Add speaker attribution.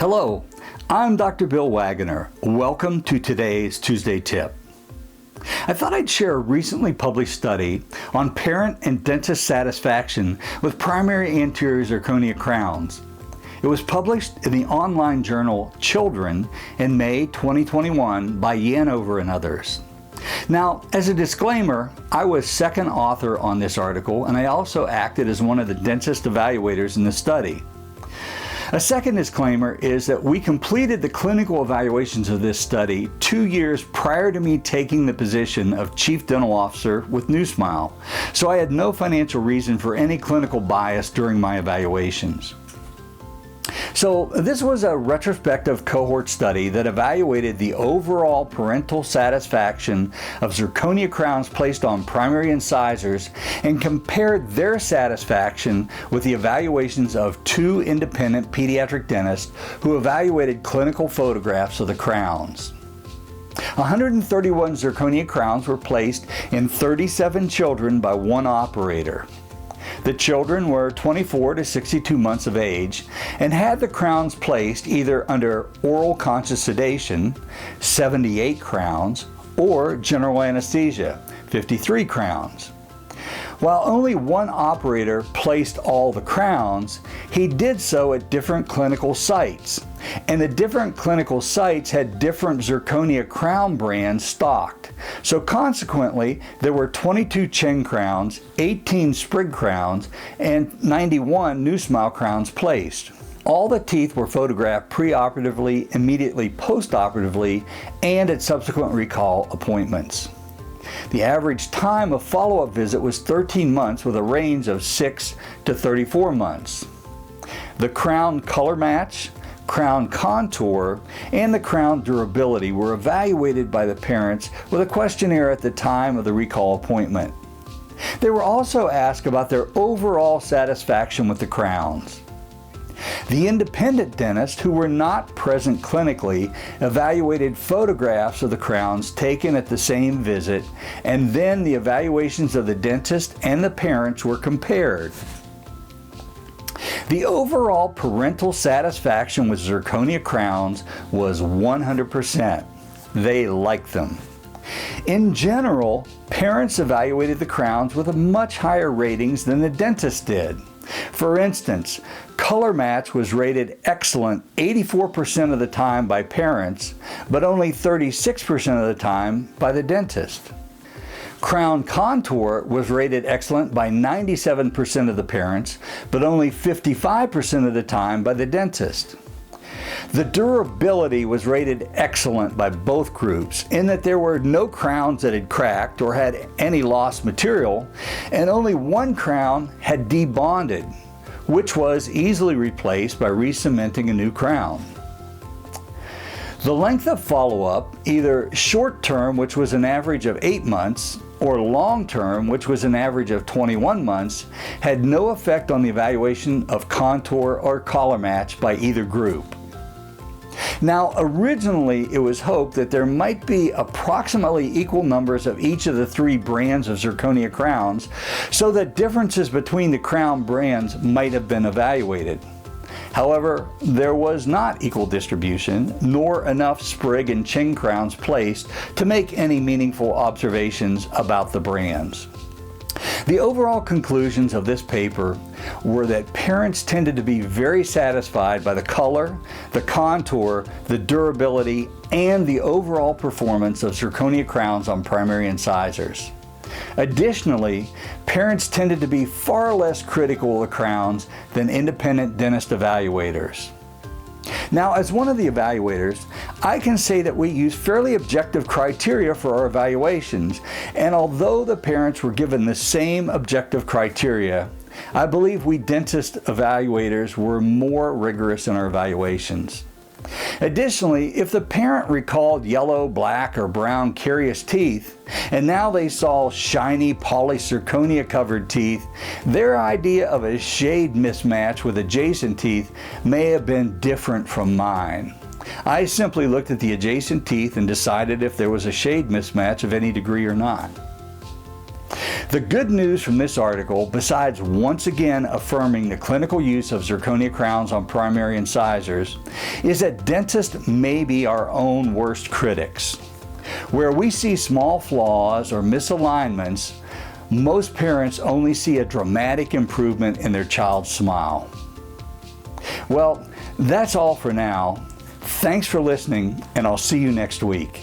Speaker 1: Hello, I'm Dr. Bill Waggoner. Welcome to today's Tuesday Tip. I thought I'd share a recently published study on parent and dentist satisfaction with primary anterior zirconia crowns. It was published in the online journal Children in May 2021 by Yanover and others. Now, as a disclaimer, I was second author on this article, and I also acted as one of the dentist evaluators in the study. A second disclaimer is that we completed the clinical evaluations of this study 2 years prior to me taking the position of Chief Dental Officer with NuSmile, so I had no financial reason for any clinical bias during my evaluations. So this was a retrospective cohort study that evaluated the overall parental satisfaction of zirconia crowns placed on primary incisors and compared their satisfaction with the evaluations of 2 independent pediatric dentists who evaluated clinical photographs of the crowns. 131 zirconia crowns were placed in 37 children by one operator. The children were 24 to 62 months of age and had the crowns placed either under oral conscious sedation, 78 crowns, or general anesthesia, 53 crowns. While only one operator placed all the crowns, he did so at different clinical sites, and the different clinical sites had different zirconia crown brands stocked. So consequently, there were 22 Cheng crowns, 18 Sprig crowns, and 91 NuSmile crowns placed. All the teeth were photographed preoperatively, immediately postoperatively, and at subsequent recall appointments. The average time of follow-up visit was 13 months with a range of 6 to 34 months. The crown color match, crown contour, and the crown durability were evaluated by the parents with a questionnaire at the time of the recall appointment. They were also asked about their overall satisfaction with the crowns. The independent dentists who were not present clinically evaluated photographs of the crowns taken at the same visit, and then the evaluations of the dentist and the parents were compared. The overall parental satisfaction with zirconia crowns was 100%. They liked them. In general, parents evaluated the crowns with a much higher ratings than the dentist did. For instance, color match was rated excellent 84% of the time by parents, but only 36% of the time by the dentist. Crown contour was rated excellent by 97% of the parents, but only 55% of the time by the dentist. The durability was rated excellent by both groups in that there were no crowns that had cracked or had any lost material, and only one crown had debonded, which was easily replaced by re-cementing a new crown. The length of follow-up, either short-term, which was an average of 8 months, or long-term, which was an average of 21 months, had no effect on the evaluation of contour or collar match by either group. Now, originally it was hoped that there might be approximately equal numbers of each of the 3 brands of zirconia crowns, so that differences between the crown brands might have been evaluated. However, there was not equal distribution, nor enough Sprig and Cheng crowns placed to make any meaningful observations about the brands. The overall conclusions of this paper were that parents tended to be very satisfied by the color, the contour, the durability, and the overall performance of zirconia crowns on primary incisors. Additionally, parents tended to be far less critical of the crowns than independent dentist evaluators. Now, as one of the evaluators, I can say that we use fairly objective criteria for our evaluations, and although the parents were given the same objective criteria, I believe we dentist evaluators were more rigorous in our evaluations. Additionally, if the parent recalled yellow, black, or brown carious teeth, and now they saw shiny polyzirconia covered teeth, their idea of a shade mismatch with adjacent teeth may have been different from mine. I simply looked at the adjacent teeth and decided if there was a shade mismatch of any degree or not. The good news from this article, besides once again affirming the clinical use of zirconia crowns on primary incisors, is that dentists may be our own worst critics. Where we see small flaws or misalignments, most parents only see a dramatic improvement in their child's smile. Well, that's all for now. Thanks for listening, and I'll see you next week.